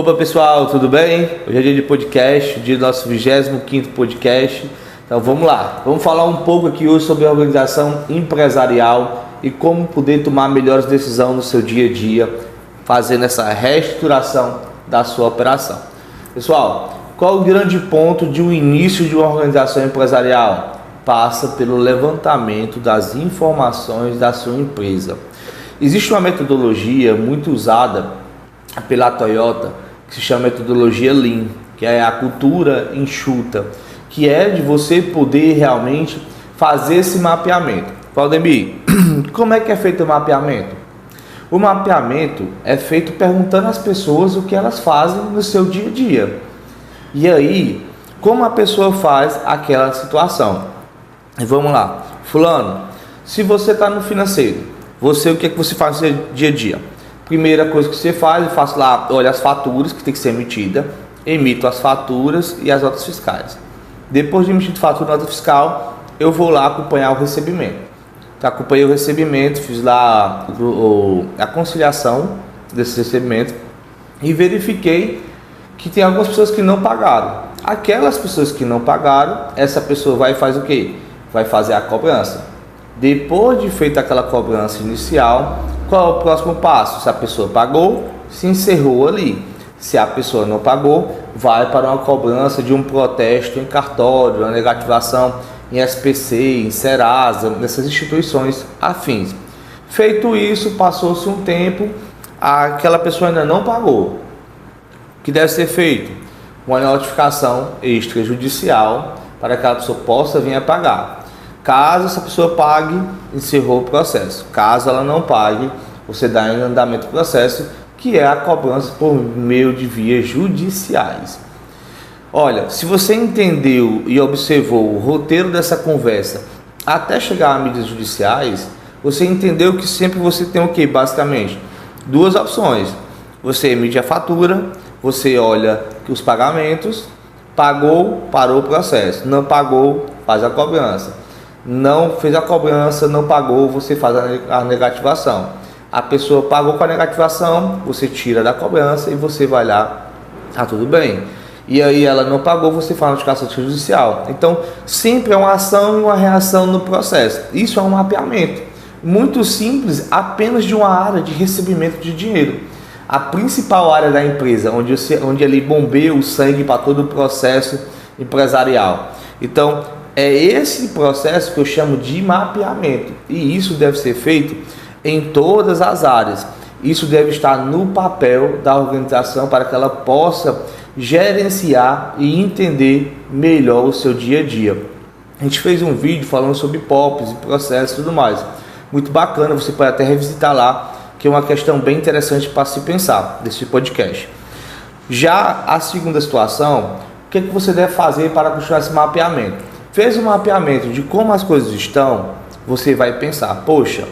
Opa pessoal, tudo bem? Hoje é dia de podcast, dia do nosso 25º podcast. Então vamos lá, vamos falar um pouco aqui hoje sobre a organização empresarial e como poder tomar melhores decisões no seu dia a dia, fazendo essa reestruturação da sua operação. Pessoal, qual o grande ponto de um início de uma organização empresarial? Passa pelo levantamento das informações da sua empresa. Existe uma metodologia muito usada pela Toyota, que se chama metodologia Lean, que é a cultura enxuta, que é de você poder realmente fazer esse mapeamento. Valdemir, como é que é feito o mapeamento? O mapeamento é feito perguntando às pessoas o que elas fazem no seu dia a dia. E aí, como a pessoa faz aquela situação? E vamos lá, fulano, se você está no financeiro, o que é que você faz no seu dia a dia? Primeira coisa que você faz, eu faço lá, olha as faturas que tem que ser emitida, emito as faturas e as notas fiscais. Depois de emitir fatura e nota fiscal, eu vou lá acompanhar o recebimento. Então, acompanhei o recebimento, fiz lá a conciliação desse recebimento e verifiquei que tem algumas pessoas que não pagaram. Aquelas pessoas que não pagaram, essa pessoa vai fazer o quê? Vai fazer a cobrança. Depois de feita aquela cobrança inicial, qual é o próximo passo? Se a pessoa pagou, se encerrou ali. Se a pessoa não pagou, vai para uma cobrança de um protesto em cartório, uma negativação em SPC, em Serasa, nessas instituições afins. Feito isso, passou-se um tempo, aquela pessoa ainda não pagou. O que deve ser feito? Uma notificação extrajudicial para que aquela pessoa possa vir a pagar. Caso essa pessoa pague, encerrou o processo. Caso ela não pague, você dá em andamento do processo, que é a cobrança por meio de vias judiciais. Olha, se você entendeu e observou o roteiro dessa conversa até chegar a mídias judiciais, você entendeu que sempre você tem o que? Basicamente, duas opções. Você emite a fatura, você olha os pagamentos, pagou, parou o processo. Não pagou, faz a cobrança. Não fez a cobrança, não pagou, você faz a negativação. A pessoa pagou com a negativação, você tira da cobrança e você vai lá, tudo bem. E aí ela não pagou, você faz a notificação judicial. Então, sempre é uma ação e uma reação no processo. Isso é um mapeamento muito simples, apenas de uma área de recebimento de dinheiro. A principal área da empresa, onde ele bombeia o sangue para todo o processo empresarial. Então, é esse processo que eu chamo de mapeamento, e isso deve ser feito em todas as áreas. Isso deve estar no papel da organização para que ela possa gerenciar e entender melhor o seu dia a dia. A gente fez um vídeo falando sobre POPs e processos e tudo mais. Muito bacana, você pode até revisitar lá, que é uma questão bem interessante para se pensar desse podcast. Já a segunda situação, o que é que você deve fazer para continuar esse mapeamento? Fez um mapeamento de como as coisas estão, você vai pensar, poxa,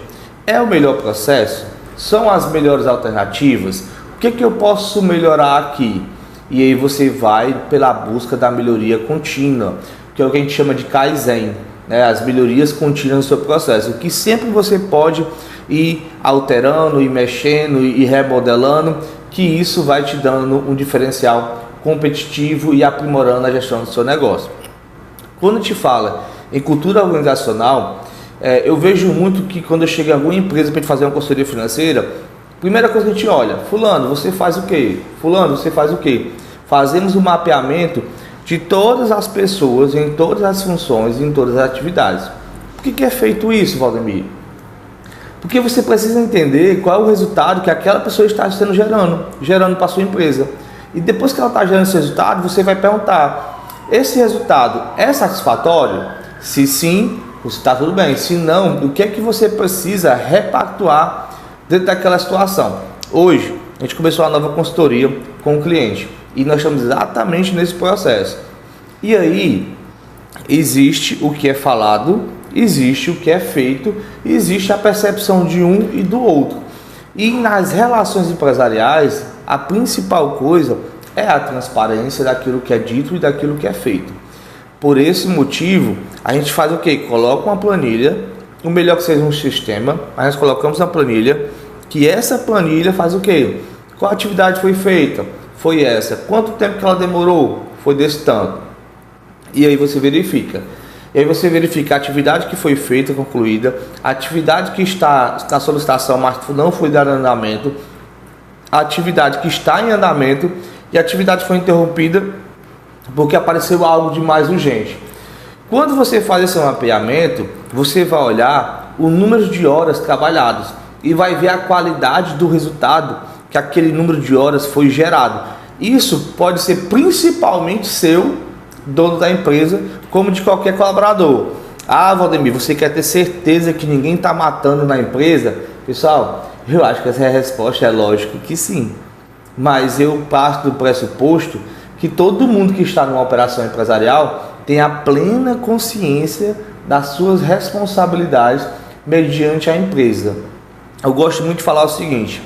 é o melhor processo? São as melhores alternativas? O que é que eu posso melhorar aqui? E aí você vai pela busca da melhoria contínua, que é o que a gente chama de Kaizen, né? As melhorias contínuas no seu processo, que sempre você pode ir alterando, ir mexendo, ir remodelando, que isso vai te dando um diferencial competitivo e aprimorando a gestão do seu negócio. Quando a gente fala em cultura organizacional, eu vejo muito que quando eu chego em alguma empresa para fazer uma consultoria financeira, primeira coisa que a gente olha, fulano, você faz o quê? Fulano, você faz o quê? Fazemos um mapeamento de todas as pessoas, em todas as funções, em todas as atividades. Por que é feito isso, Valdemir? Porque você precisa entender qual é o resultado que aquela pessoa está gerando para a sua empresa. E depois que ela está gerando esse resultado, você vai perguntar, esse resultado é satisfatório? Se sim, você está tudo bem. Se não, o que é que você precisa repactuar dentro daquela situação? Hoje, a gente começou uma nova consultoria com o cliente e nós estamos exatamente nesse processo. E aí, existe o que é falado, existe o que é feito, existe a percepção de um e do outro. E nas relações empresariais, a principal coisa é a transparência daquilo que é dito e daquilo que é feito. Por esse motivo, a gente faz o quê? Coloca uma planilha, o melhor que seja um sistema, mas nós colocamos na planilha, que essa planilha faz o quê? Qual atividade foi feita? Foi essa. Quanto tempo que ela demorou? Foi desse tanto. E aí você verifica. E aí você verifica a atividade que foi feita, concluída, a atividade que está na solicitação, mas não foi dada andamento, a atividade que está em andamento e a atividade foi interrompida porque apareceu algo de mais urgente. Quando você faz esse mapeamento, você vai olhar o número de horas trabalhadas e vai ver a qualidade do resultado que aquele número de horas foi gerado. Isso pode ser principalmente seu, dono da empresa, como de qualquer colaborador. Ah, Valdemir, você quer ter certeza que ninguém está matando na empresa? Pessoal, eu acho que essa resposta é lógico que sim. Mas eu parto do pressuposto que todo mundo que está numa operação empresarial tem a plena consciência das suas responsabilidades mediante a empresa. Eu gosto muito de falar o seguinte: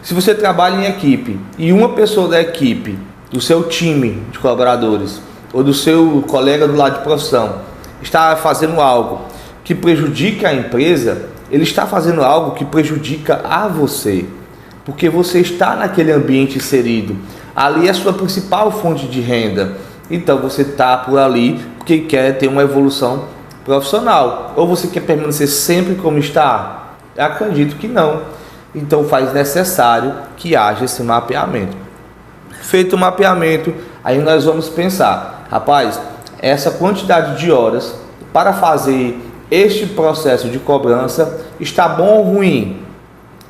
se você trabalha em equipe e uma pessoa da equipe, do seu time de colaboradores ou do seu colega do lado de profissão está fazendo algo que prejudica a empresa, ele está fazendo algo que prejudica a você, porque você está naquele ambiente inserido. Ali é a sua principal fonte de renda. Então você está por ali porque quer ter uma evolução profissional. Ou você quer permanecer sempre como está? Eu acredito que não. Então faz necessário que haja esse mapeamento. Feito o mapeamento, aí nós vamos pensar, rapaz, essa quantidade de horas para fazer este processo de cobrança está bom ou ruim?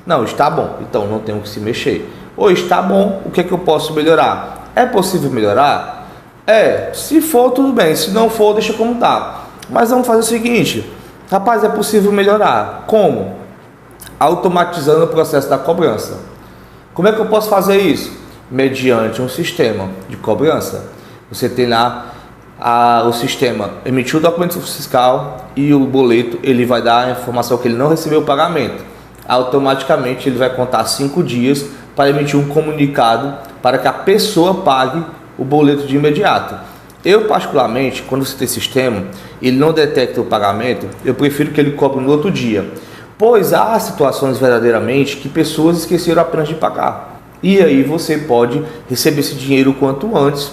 Não, está bom, então não tenho que se mexer. Ou está bom, o que é que eu posso melhorar? É possível melhorar? Se for, tudo bem, se não for, deixa como está. Mas vamos fazer o seguinte, rapaz, é possível melhorar. Como? Automatizando o processo da cobrança. Como é que eu posso fazer isso? Mediante um sistema de cobrança. Você tem lá o sistema emitiu o documento fiscal e o boleto, ele vai dar a informação que ele não recebeu o pagamento. Automaticamente ele vai contar 5 dias para emitir um comunicado para que a pessoa pague o boleto de imediato. Eu particularmente, quando você tem sistema, ele não detecta o pagamento, eu prefiro que ele cobre no outro dia, pois há situações verdadeiramente que pessoas esqueceram apenas de pagar, e aí você pode receber esse dinheiro o quanto antes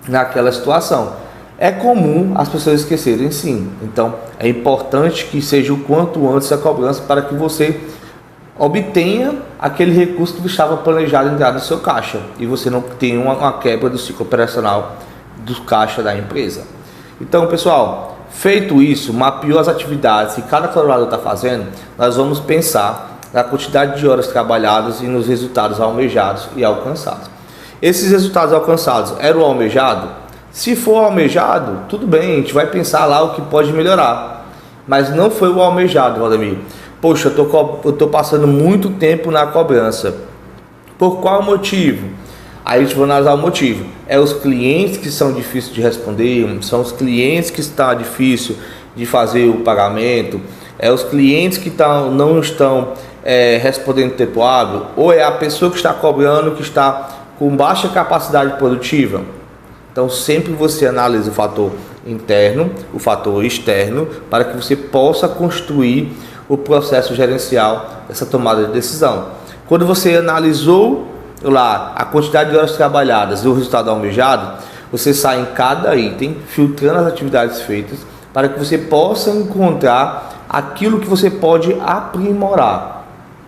naquela situação. É comum as pessoas esquecerem, sim, então é importante que seja o quanto antes a cobrança para que você obtenha aquele recurso que estava planejado entrar no seu caixa e você não tenha uma quebra do ciclo operacional do caixa da empresa. Então, pessoal, feito isso, mapeou as atividades que cada colaborador está fazendo, nós vamos pensar na quantidade de horas trabalhadas e nos resultados almejados e alcançados. Esses resultados alcançados eram o almejado? Se for almejado, tudo bem, a gente vai pensar lá o que pode melhorar, mas não foi o almejado, Valdemir. Poxa, eu estou passando muito tempo na cobrança. Por qual motivo? Aí a gente vai analisar o motivo. É os clientes que são difíceis de responder, são os clientes que está difícil de fazer o pagamento, é os clientes que não estão respondendo em tempo hábil, ou é a pessoa que está cobrando que está com baixa capacidade produtiva. Então sempre você analisa o fator interno, o fator externo, para que você possa construir o processo gerencial dessa tomada de decisão. Quando você analisou lá a quantidade de horas trabalhadas e o resultado almejado, você sai em cada item, filtrando as atividades feitas, para que você possa encontrar aquilo que você pode aprimorar.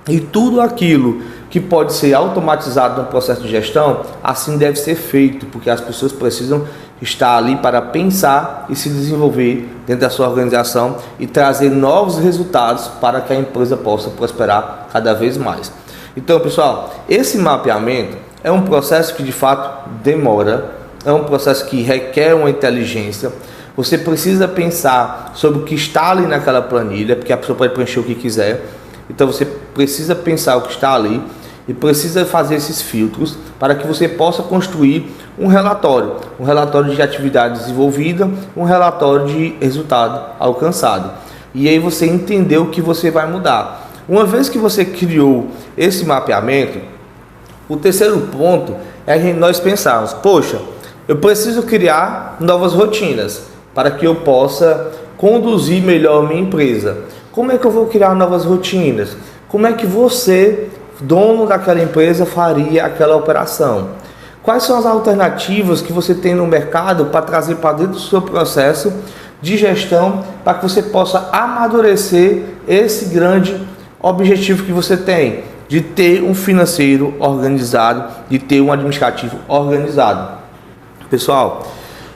E tudo aquilo que pode ser automatizado no processo de gestão, assim deve ser feito, porque as pessoas precisam estar ali para pensar e se desenvolver dentro da sua organização e trazer novos resultados para que a empresa possa prosperar cada vez mais. Então, pessoal, esse mapeamento é um processo que de fato demora, é um processo que requer uma inteligência. Você precisa pensar sobre o que está ali naquela planilha, porque a pessoa pode preencher o que quiser. Então você precisa pensar o que está ali e precisa fazer esses filtros para que você possa construir um relatório de atividade desenvolvida, um relatório de resultado alcançado. E aí você entender o que você vai mudar. Uma vez que você criou esse mapeamento, o terceiro ponto é nós pensarmos, poxa, eu preciso criar novas rotinas para que eu possa conduzir melhor minha empresa. Como é que eu vou criar novas rotinas? Como é que você, dono daquela empresa, faria aquela operação? Quais são as alternativas que você tem no mercado para trazer para dentro do seu processo de gestão para que você possa amadurecer esse grande objetivo que você tem, de ter um financeiro organizado, de ter um administrativo organizado. Pessoal,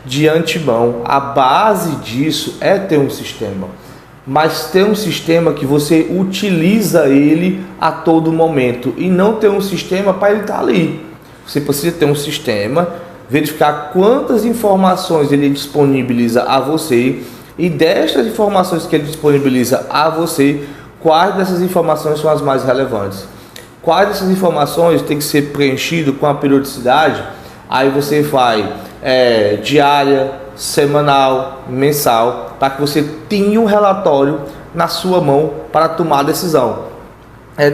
de antemão, a base disso é ter um sistema, mas ter um sistema que você utiliza ele a todo momento e não ter um sistema para ele estar ali. Você precisa ter um sistema, verificar quantas informações ele disponibiliza a você e destas informações que ele disponibiliza a você, quais dessas informações são as mais relevantes. Quais dessas informações tem que ser preenchido com a periodicidade, aí você vai diária, semanal, mensal, para que você tenha um relatório na sua mão para tomar a decisão.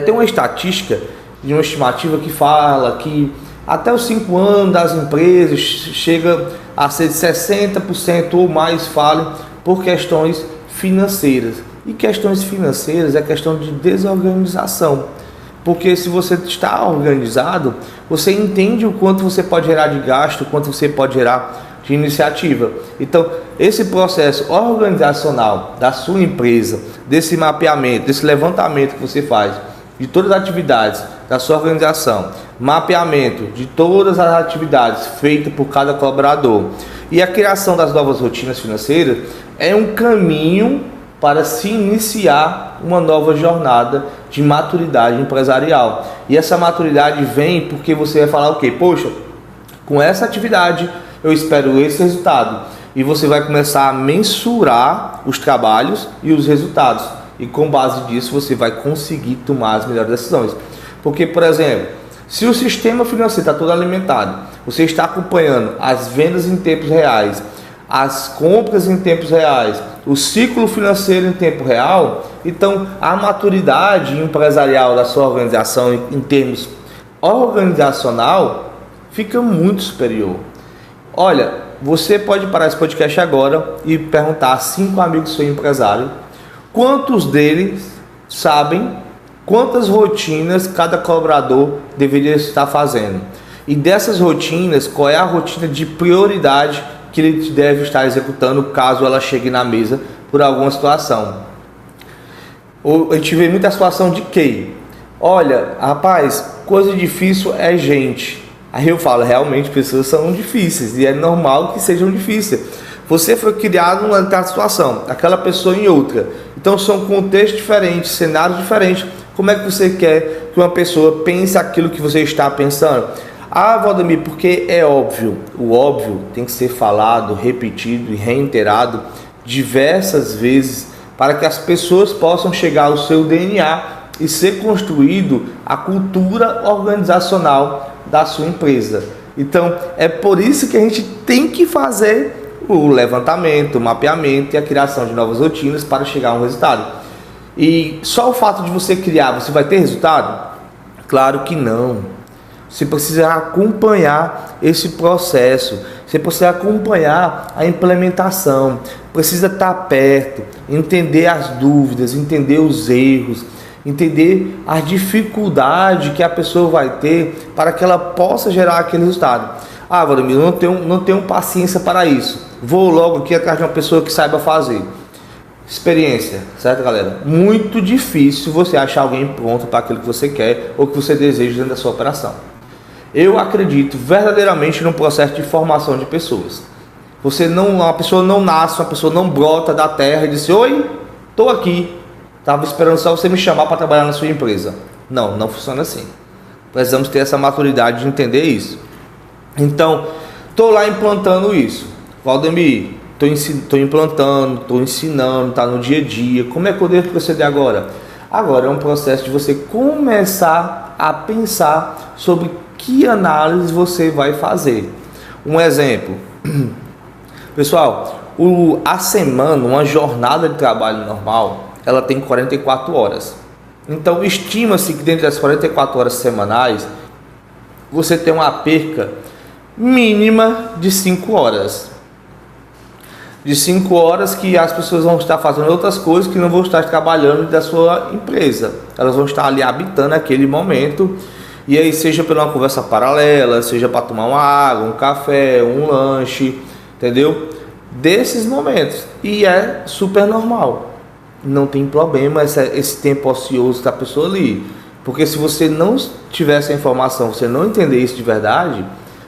Tem uma estatística de uma estimativa que fala que até os 5 anos das empresas chega a ser de 60% ou mais falem por questões financeiras. E questões financeiras é questão de desorganização. Porque se você está organizado, você entende o quanto você pode gerar de gasto, o quanto você pode gerar de iniciativa. Então, esse processo organizacional da sua empresa, desse mapeamento, desse levantamento que você faz de todas as atividades da sua organização, mapeamento de todas as atividades feitas por cada colaborador e a criação das novas rotinas financeiras é um caminho para se iniciar uma nova jornada de maturidade empresarial. E essa maturidade vem porque você vai falar o quê? Poxa, com essa atividade eu espero esse resultado. E você vai começar a mensurar os trabalhos e os resultados. E com base disso você vai conseguir tomar as melhores decisões. Porque, por exemplo, se o sistema financeiro está todo alimentado, você está acompanhando as vendas em tempos reais, as compras em tempos reais, o ciclo financeiro em tempo real, então a maturidade empresarial da sua organização em termos organizacional fica muito superior. Olha, você pode parar esse podcast agora e perguntar a 5 amigos do seu empresário quantos deles sabem quantas rotinas cada colaborador deveria estar fazendo. E dessas rotinas, qual é a rotina de prioridade que ele deve estar executando caso ela chegue na mesa por alguma situação. A gente vê muita situação de que, olha, rapaz, coisa difícil é gente. Aí eu falo, realmente pessoas são difíceis e é normal que sejam difíceis. Você foi criado numa determinada situação, aquela pessoa em outra. Então são contextos diferentes, cenários diferentes. Como é que você quer que uma pessoa pense aquilo que você está pensando? Ah, Valdemir, porque é óbvio. O óbvio tem que ser falado, repetido e reiterado diversas vezes para que as pessoas possam chegar ao seu DNA e ser construído a cultura organizacional da sua empresa. Então, é por isso que a gente tem que fazer o levantamento, o mapeamento e a criação de novas rotinas para chegar a um resultado. E só o fato de você criar, você vai ter resultado? Claro que não. Você precisa acompanhar esse processo, você precisa acompanhar a implementação, precisa estar perto, entender as dúvidas, entender os erros, entender a dificuldade que a pessoa vai ter para que ela possa gerar aquele resultado. Ah, Valdemir, não tenho paciência para isso. Vou logo aqui atrás de uma pessoa que saiba fazer. Experiência, certo, galera? Muito difícil você achar alguém pronto para aquilo que você quer ou que você deseja dentro da sua operação. Eu acredito verdadeiramente no processo de formação de pessoas. Uma pessoa não nasce, uma pessoa não brota da terra e diz: oi, estou aqui, estava esperando só você me chamar para trabalhar na sua empresa. Não funciona assim. Precisamos ter essa maturidade de entender isso. Então, estou lá implantando isso. Valdemir, estou implantando, estou ensinando, está no dia a dia. Como é que eu devo proceder agora? Agora é um processo de você começar a pensar sobre que análise você vai fazer. Um exemplo. Pessoal, a semana, uma jornada de trabalho normal, ela tem 44 horas. Então, estima-se que dentro das 44 horas semanais, você tem uma perca mínima de 5 horas. De 5 horas que as pessoas vão estar fazendo outras coisas que não vão estar trabalhando da sua empresa. Elas vão estar ali habitando aquele momento E aí, seja pela uma conversa paralela, seja para tomar uma água, um café, um lanche, entendeu? Desses momentos. E é super normal. Não tem problema esse tempo ocioso da pessoa ali. Porque se você não tiver essa informação, você não entender isso de verdade,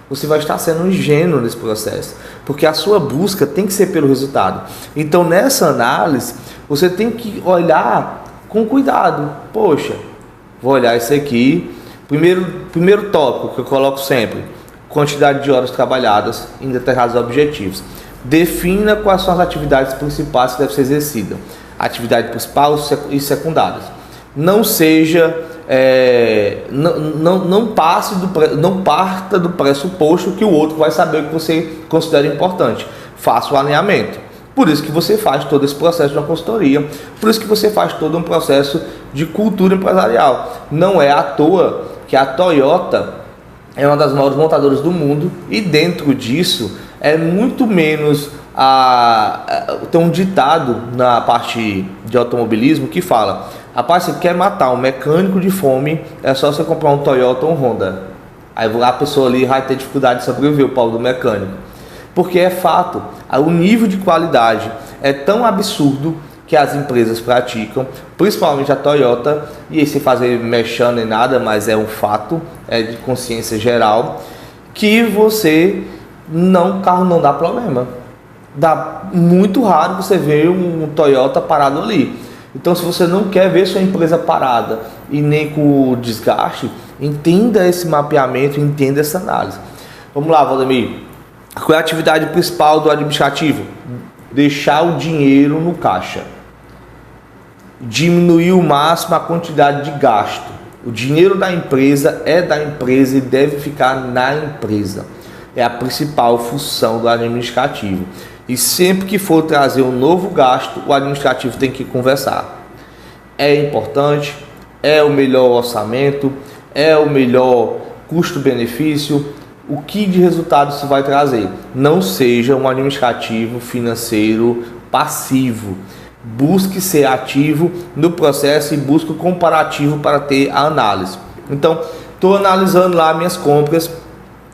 você vai estar sendo ingênuo nesse processo. Porque a sua busca tem que ser pelo resultado. Então, nessa análise, você tem que olhar com cuidado. Poxa, vou olhar isso aqui. Primeiro tópico que eu coloco sempre: quantidade de horas trabalhadas em determinados objetivos. Defina quais são as atividades principais que devem ser exercidas. Atividade principal e secundárias. Não seja, não parta do pressuposto que o outro vai saber o que você considera importante. Faça o alinhamento. Por isso que você faz todo esse processo de uma consultoria. Por isso que você faz todo um processo de cultura empresarial. Não é à toa que a Toyota é uma das maiores montadoras do mundo, e dentro disso é muito menos tem um ditado na parte de automobilismo que fala: rapaz, você quer matar um mecânico de fome, é só você comprar um Toyota ou um Honda. Aí a pessoa ali vai ter dificuldade de sobreviver, o pau do mecânico. Porque é fato, o nível de qualidade é tão absurdo que as empresas praticam, principalmente a Toyota, e aí sem fazer mexendo nem nada, mas é um fato, é de consciência geral, que o carro não dá problema. Dá muito raro você ver um Toyota parado ali. Então, se você não quer ver sua empresa parada e nem com o desgaste, entenda esse mapeamento, entenda essa análise. Vamos lá, Valdemir. Qual é a atividade principal do administrativo? Deixar o dinheiro no caixa. Diminuir o máximo a quantidade de gasto. O dinheiro da empresa é da empresa e deve ficar na empresa. É a principal função do administrativo. E sempre que for trazer um novo gasto, o administrativo tem que conversar. É importante, é o melhor orçamento, é o melhor custo-benefício, o que de resultado isso vai trazer. Não seja um administrativo financeiro passivo. Busque ser ativo no processo e busque o comparativo para ter a análise. Então, estou analisando lá minhas compras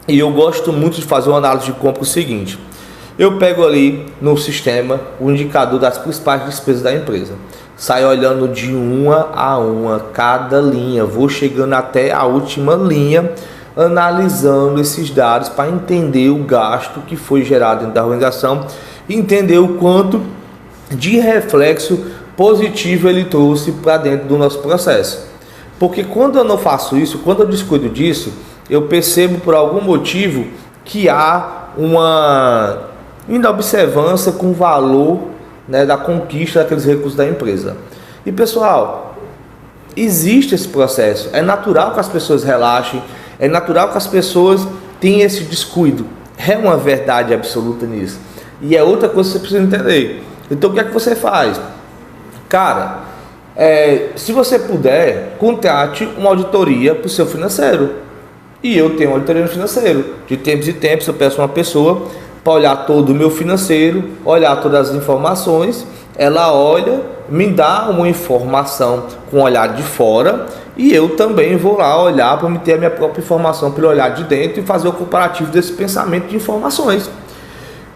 e eu gosto muito de fazer uma análise de compra o seguinte: eu pego ali no sistema o indicador das principais despesas da empresa, saio olhando de uma a uma cada linha, vou chegando até a última linha, analisando esses dados para entender o gasto que foi gerado dentro da organização, entender o quanto de reflexo positivo ele trouxe para dentro do nosso processo. Porque quando eu não faço isso, quando eu descuido disso, eu percebo por algum motivo que há uma inobservância com o valor, né, da conquista daqueles recursos da empresa. E pessoal, existe esse processo, é natural que as pessoas relaxem, é natural que as pessoas tenham esse descuido, é uma verdade absoluta nisso. E é outra coisa que você precisa entender. Então o que é que você faz? Cara, se você puder, contrate uma auditoria para o seu financeiro. E eu tenho uma auditoria no financeiro. De tempos em tempos eu peço uma pessoa para olhar todo o meu financeiro, olhar todas as informações. Ela olha, me dá uma informação com o olhar de fora, e eu também vou lá olhar para me ter a minha própria informação pelo olhar de dentro e fazer o comparativo desse pensamento de informações.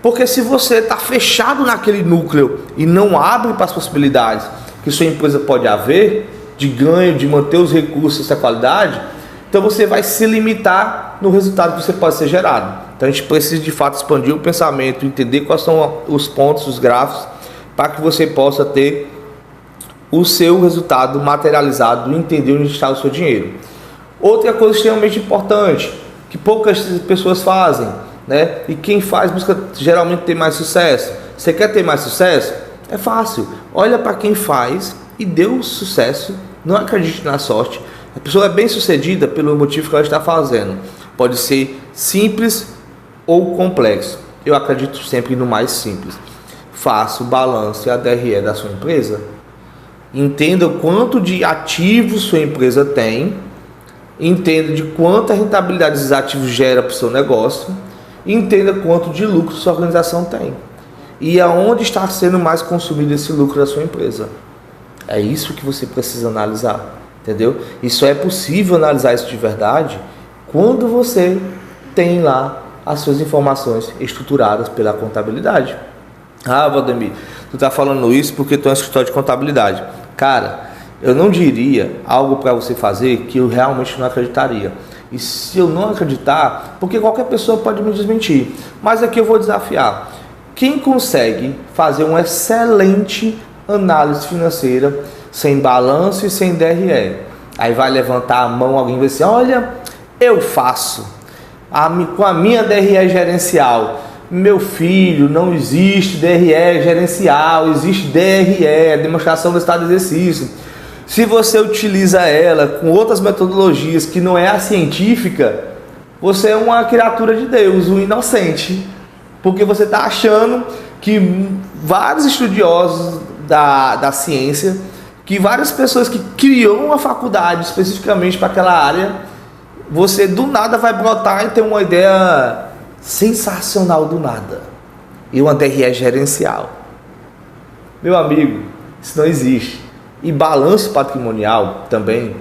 Porque se você está fechado naquele núcleo e não abre para as possibilidades que sua empresa pode haver, de ganho, de manter os recursos, essa qualidade, então você vai se limitar no resultado que você pode ser gerado. Então a gente precisa de fato expandir o pensamento, entender quais são os pontos, os gráficos, para que você possa ter o seu resultado materializado, entender onde está o seu dinheiro. Outra coisa extremamente importante, que poucas pessoas fazem, né? E quem faz busca geralmente ter mais sucesso. Você quer ter mais sucesso? É fácil. Olha para quem faz e deu sucesso. Não acredite na sorte. A pessoa é bem sucedida pelo motivo que ela está fazendo. Pode ser simples ou complexo. Eu acredito sempre no mais simples. Faça o balanço e a DRE da sua empresa. Entenda o quanto de ativos sua empresa tem. Entenda de quanta rentabilidade esses ativos gera para o seu negócio. Entenda quanto de lucro sua organização tem. E aonde está sendo mais consumido esse lucro da sua empresa. É isso que você precisa analisar. entendeu? E só é possível analisar isso de verdade quando você tem lá as suas informações estruturadas pela contabilidade. Ah, Valdemir, tu tá falando isso porque tu é um escritório de contabilidade. Cara, eu não diria algo para você fazer que eu realmente não acreditaria. E se eu não acreditar, porque qualquer pessoa pode me desmentir, mas aqui eu vou desafiar. Quem consegue fazer uma excelente análise financeira sem balanço e sem DRE? Aí vai levantar a mão, alguém vai dizer, olha, eu faço com a minha DRE gerencial. Meu filho, não existe DRE gerencial, existe DRE, demonstração do estado de exercício. Se você utiliza ela com outras metodologias que não é a científica, você é uma criatura de Deus, um inocente. Porque você está achando que vários estudiosos da ciência, que várias pessoas que criou uma faculdade especificamente para aquela área, você do nada vai brotar e ter uma ideia sensacional do nada. E uma DRE gerencial. Meu amigo, isso não existe. E balanço patrimonial também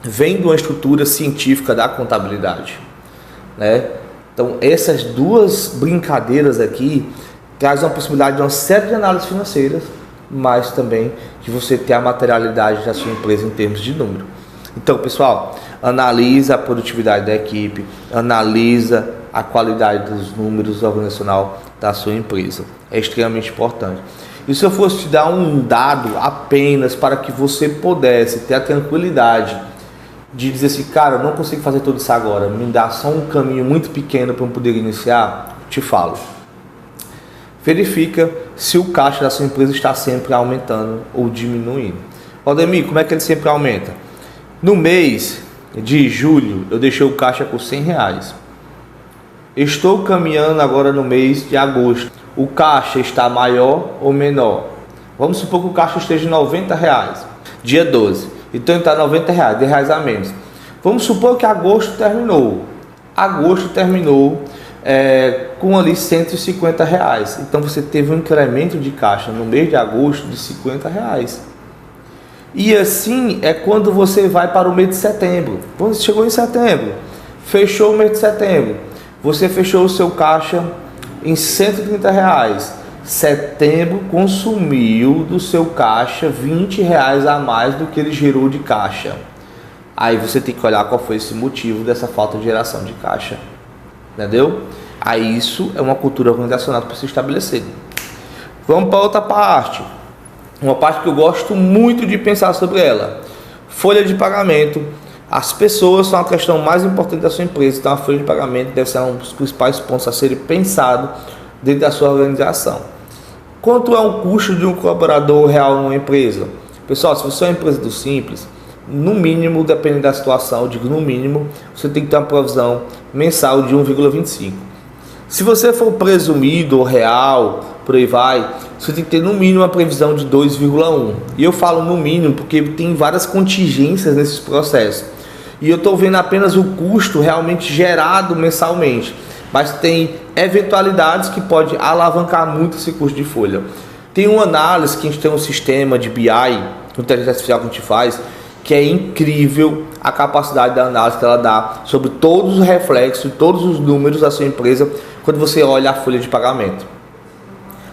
vem de uma estrutura científica da contabilidade, né? Então essas duas brincadeiras aqui trazem uma possibilidade de uma série de análises financeiras, mas também de você ter a materialidade da sua empresa em termos de número. Então, pessoal, analisa a produtividade da equipe, analisa a qualidade dos números organizacional da sua empresa. É extremamente importante. E se eu fosse te dar um dado apenas para que você pudesse ter a tranquilidade de dizer assim, cara, eu não consigo fazer tudo isso agora, me dá só um caminho muito pequeno para eu poder iniciar, te falo. Verifica se o caixa da sua empresa está sempre aumentando ou diminuindo. Valdemir, como é que ele sempre aumenta? No mês de julho, eu deixei o caixa por R$100. Estou caminhando agora no mês de agosto. O caixa está maior ou menor? Vamos supor que o caixa esteja em R$90, dia 12. Então está R$90, R$10 a menos. Vamos supor que agosto terminou. Agosto terminou com ali R$150. Então você teve um incremento de caixa no mês de agosto de R$50. E assim é quando você vai para o mês de setembro. Quando você chegou em setembro, fechou o mês de setembro, você fechou o seu caixa em R$130. Setembro consumiu do seu caixa R$20 a mais do que ele gerou de caixa. Aí você tem que olhar qual foi esse motivo dessa falta de geração de caixa. Entendeu? Aí isso é uma cultura organizacional para se estabelecer. Vamos para outra parte. Uma parte que eu gosto muito de pensar sobre ela. Folha de pagamento. As pessoas são a questão mais importante da sua empresa, então a folha de pagamento deve ser um dos principais pontos a serem pensados dentro da sua organização. Quanto é o custo de um colaborador real numa empresa? Pessoal, se você é uma empresa do Simples, no mínimo, dependendo da situação, eu digo no mínimo, você tem que ter uma provisão mensal de 1,25. Se você for presumido ou real, por aí vai, você tem que ter no mínimo uma previsão de 2,1. E eu falo no mínimo porque tem várias contingências nesses processos. E eu estou vendo apenas o custo realmente gerado mensalmente. Mas tem eventualidades que pode alavancar muito esse custo de folha. Tem uma análise que a gente tem um sistema de BI, inteligência artificial que a gente faz, que é incrível a capacidade da análise que ela dá sobre todos os reflexos, todos os números da sua empresa quando você olha a folha de pagamento.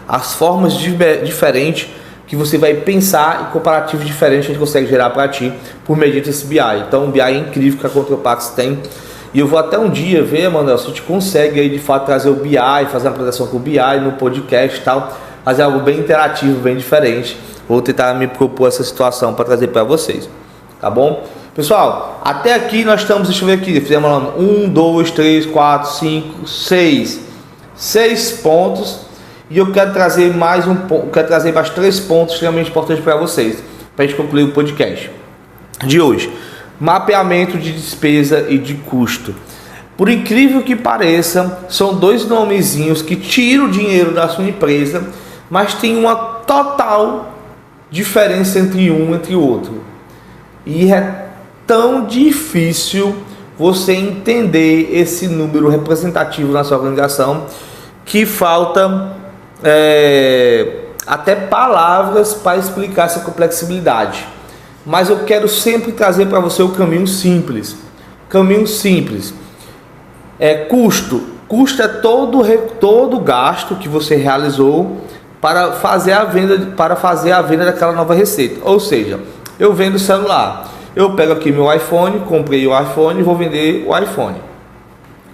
As formas diferentes que você vai pensar e comparativos diferentes a gente consegue gerar para ti por meio desse BI. Então o BI é incrível que a Contropax tem. E eu vou até um dia ver, Manuel, se a gente consegue aí de fato trazer o BI, fazer uma apresentação com o BI no podcast e tal, fazer algo bem interativo, bem diferente. Vou tentar me propor essa situação para trazer para vocês, tá bom? Pessoal, até aqui nós estamos, deixa eu ver aqui, fizemos 1, 2, 3, 4, 5, 6 pontos. E eu quero trazer mais mais 3 pontos extremamente importantes para vocês, para a gente concluir o podcast de hoje. Mapeamento de despesa e de custo. Por incrível que pareça, são dois nomezinhos que tiram o dinheiro da sua empresa, mas tem uma total diferença entre um e entre o outro. E é tão difícil você entender esse número representativo na sua organização que falta até palavras para explicar essa complexidade. mas eu quero sempre trazer para você o caminho simples. Caminho simples é custo. Custo é todo gasto que você realizou para fazer a venda daquela nova receita. Ou seja, eu vendo celular, eu pego aqui meu iPhone, comprei o iPhone e vou vender o iPhone.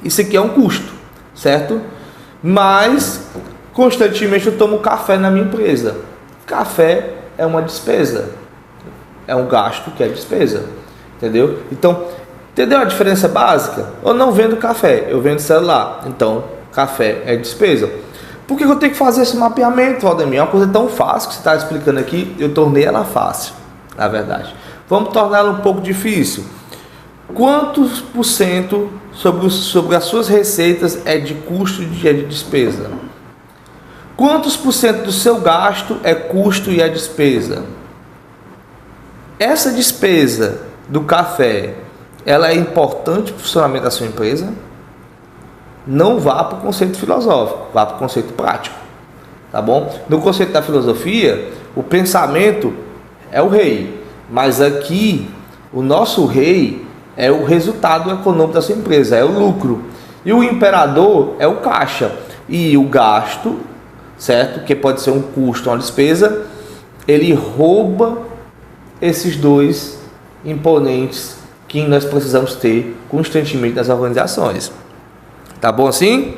Isso aqui é um custo, certo? Mas constantemente eu tomo café na minha empresa. Café é uma despesa, é um gasto que é despesa, entendeu? Então, entendeu a diferença básica? Eu não vendo café, eu vendo celular. Então, café é despesa. Por que eu tenho que fazer esse mapeamento, Valdemir? É uma coisa tão fácil que você está explicando aqui. Eu tornei ela fácil, na verdade. Vamos torná-la um pouco difícil. Quantos por cento sobre as suas receitas é de custo e de despesa? Quantos por cento do seu gasto é custo e é despesa? Essa despesa do café, ela é importante para o funcionamento da sua empresa? Não vá para o conceito filosófico, vá para o conceito prático, tá bom? No conceito da filosofia, o pensamento é o rei, mas aqui o nosso rei é o resultado econômico da sua empresa, é o lucro, e o imperador é o caixa, e o gasto, certo? Que pode ser um custo ou uma despesa, ele rouba esses dois imponentes que nós precisamos ter constantemente nas organizações. Tá bom assim?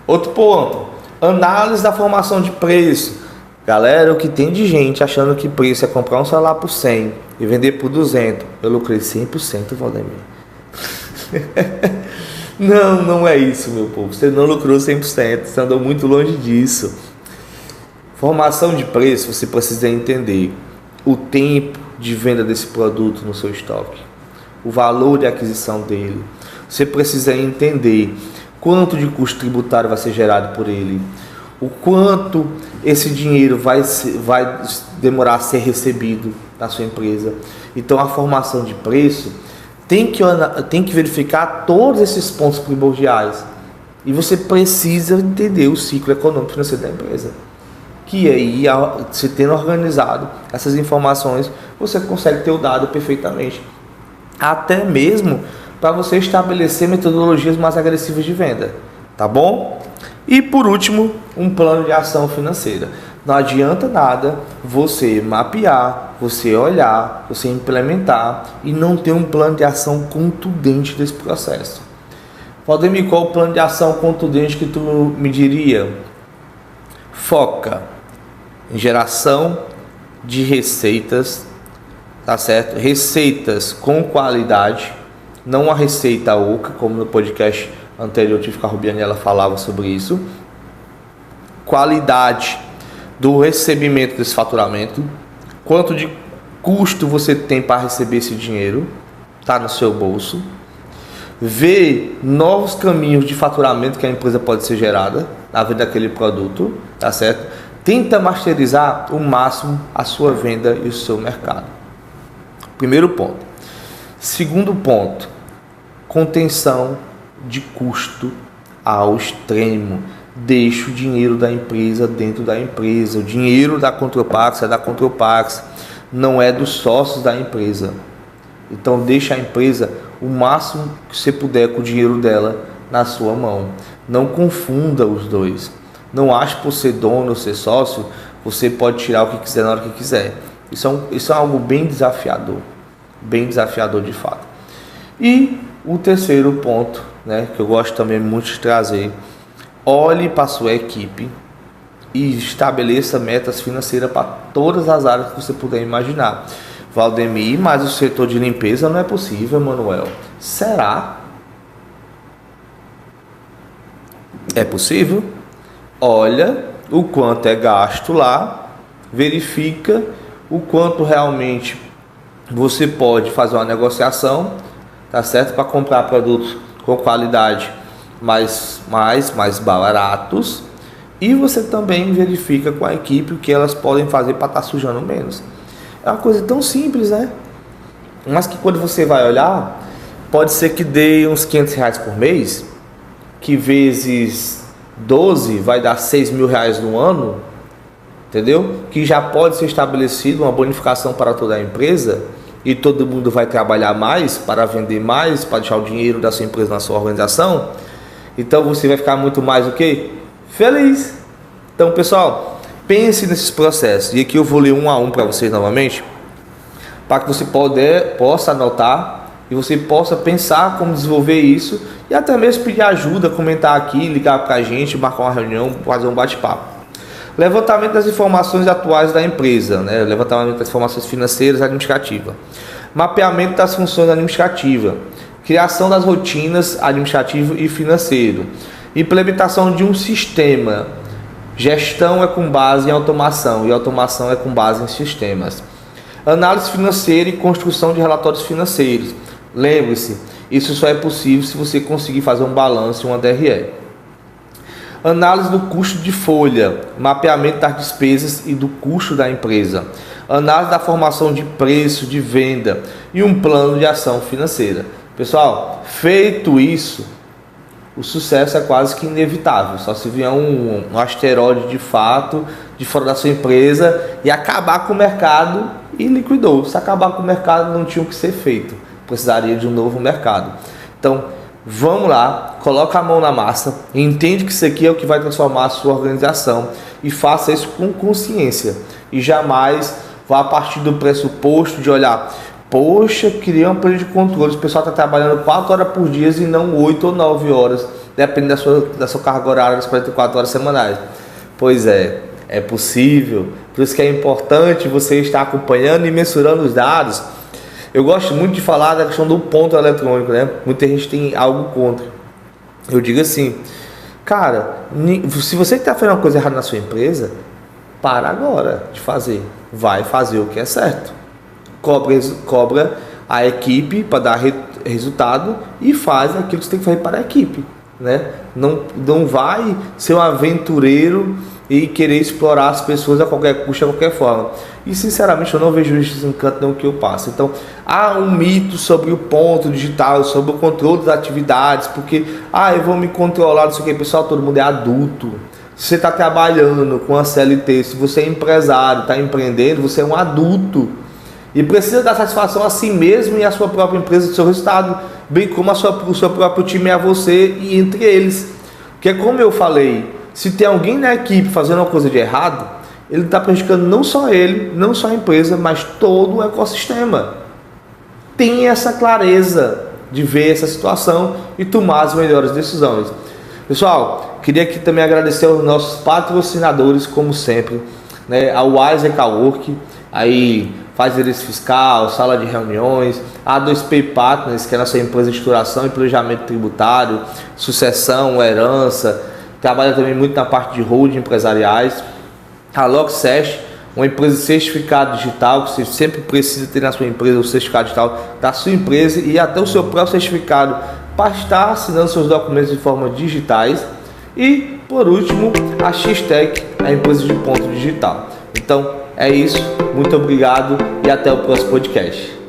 Outro ponto, análise da formação de preço. Galera, o que tem de gente achando que preço é comprar um celular por 100 e vender por 200. Eu lucrei 100%, Valdemir. Não é isso, meu povo. Você não lucrou 100%, você andou muito longe disso. Formação de preço, você precisa entender o tempo de venda desse produto no seu estoque, o valor de aquisição dele. Você precisa entender quanto de custo tributário vai ser gerado por ele, o quanto esse dinheiro vai demorar a ser recebido na sua empresa. Então a formação de preço tem que verificar todos esses pontos primordiais, e você precisa entender o ciclo econômico financeiro da empresa, que aí, se tendo organizado essas informações, você consegue ter o dado perfeitamente, até mesmo para você estabelecer metodologias mais agressivas de venda, tá bom? E por último, um plano de ação financeira. Não adianta nada você mapear, você olhar, você implementar e não ter um plano de ação contundente desse processo. Valdemir, qual o plano de ação contundente que tu me diria? Foca em geração de receitas, tá certo? Receitas com qualidade, não a receita oca, como no podcast anterior tive com a Rubiane, ela falava sobre isso. Qualidade do recebimento desse faturamento, quanto de custo você tem para receber esse dinheiro, tá no seu bolso. Ver novos caminhos de faturamento que a empresa pode ser gerada na venda daquele produto, tá certo? Tenta masterizar o máximo a sua venda e o seu mercado. Primeiro ponto. Segundo ponto, contenção de custo ao extremo. Deixa o dinheiro da empresa dentro da empresa. O dinheiro da Contropax é da Contropax, não é dos sócios da empresa. Então deixa a empresa o máximo que você puder com o dinheiro dela na sua mão. Não confunda os dois. Não ache por ser dono ou ser sócio, você pode tirar o que quiser na hora que quiser. Isso é algo bem desafiador de fato. E o terceiro ponto, né, que eu gosto também muito de trazer: olhe para a sua equipe e estabeleça metas financeiras para todas as áreas que você puder imaginar. Valdemir, mas o setor de limpeza não é possível, Manuel. Será? É possível? Olha o quanto é gasto lá, verifica o quanto realmente você pode fazer uma negociação, tá certo? Para comprar produtos com qualidade mais baratos, e você também verifica com a equipe o que elas podem fazer para estar sujando menos. É uma coisa tão simples, né? Mas que quando você vai olhar, pode ser que dê uns R$500 por mês, que vezes 12 vai dar R$6.000 no ano, entendeu? Que já pode ser estabelecido uma bonificação para toda a empresa, e todo mundo vai trabalhar mais para vender mais, para deixar o dinheiro da sua empresa na sua organização, então você vai ficar muito mais o quê? Feliz. Então, pessoal, pense nesses processos. E aqui eu vou ler um a um para vocês novamente, para que você possa anotar e você possa pensar como desenvolver isso e até mesmo pedir ajuda, comentar aqui, ligar para a gente, marcar uma reunião, fazer um bate-papo. Levantamento das informações atuais da empresa, né? Levantamento das informações financeiras e administrativas. Mapeamento das funções administrativas. Criação das rotinas administrativo e financeiro. Implementação de um sistema. Gestão é com base em automação e automação é com base em sistemas. Análise financeira e construção de relatórios financeiros. Lembre-se, isso só é possível se você conseguir fazer um balanço e uma DRE. Análise do custo de folha, mapeamento das despesas e do custo da empresa. Análise da formação de preço, de venda e um plano de ação financeira. Pessoal, feito isso, o sucesso é quase que inevitável. Só se vier um asteroide de fato de fora da sua empresa e acabar com o mercado e liquidou. Se acabar com o mercado, não tinha o que ser feito. Precisaria de um novo mercado. Então, vamos lá, coloca a mão na massa, entende que isso aqui é o que vai transformar a sua organização e faça isso com consciência. E jamais vá a partir do pressuposto de olhar, poxa, queria uma planilha de controle, o pessoal está trabalhando 4 horas por dia e não 8 ou 9 horas, dependendo da sua carga horária das 44 horas semanais. Pois é possível, por isso que é importante você estar acompanhando e mensurando os dados. Eu gosto muito de falar da questão do ponto eletrônico, né? Muita gente tem algo contra. Eu digo assim, cara, se você está fazendo uma coisa errada na sua empresa, para agora de fazer. Vai fazer o que é certo. Cobra a equipe para dar resultado e faz aquilo que você tem que fazer para a equipe, né? Não vai ser um aventureiro e querer explorar as pessoas a qualquer custo, a qualquer forma. E sinceramente eu não vejo isso em canto nenhum que eu passo. Então há um mito sobre o ponto digital, sobre o controle das atividades, porque eu vou me controlar, não sei o que. Pessoal, todo mundo é adulto. Se você está trabalhando com a CLT, se você é empresário, está empreendendo, você é um adulto e precisa dar satisfação a si mesmo e a sua própria empresa do seu resultado, bem como o seu próprio time é a você e entre eles. Porque como eu falei, se tem alguém na equipe fazendo uma coisa de errado, ele está prejudicando não só ele, não só a empresa, mas todo o ecossistema. Tenha essa clareza de ver essa situação e tomar as melhores decisões. Pessoal, queria aqui também agradecer aos nossos patrocinadores, como sempre, né? A Wise Cowork, aí faz direito fiscal, sala de reuniões, a A2P Partners, que é a nossa empresa de estruturação e planejamento tributário, sucessão, herança, trabalha também muito na parte de holding empresariais. A LogSesh, uma empresa de certificado digital, que você sempre precisa ter na sua empresa o certificado digital da sua empresa e até o seu próprio certificado para estar assinando seus documentos de forma digitais. E, por último, a X-Tech, a empresa de ponto digital. Então, é isso. Muito obrigado e até o próximo podcast.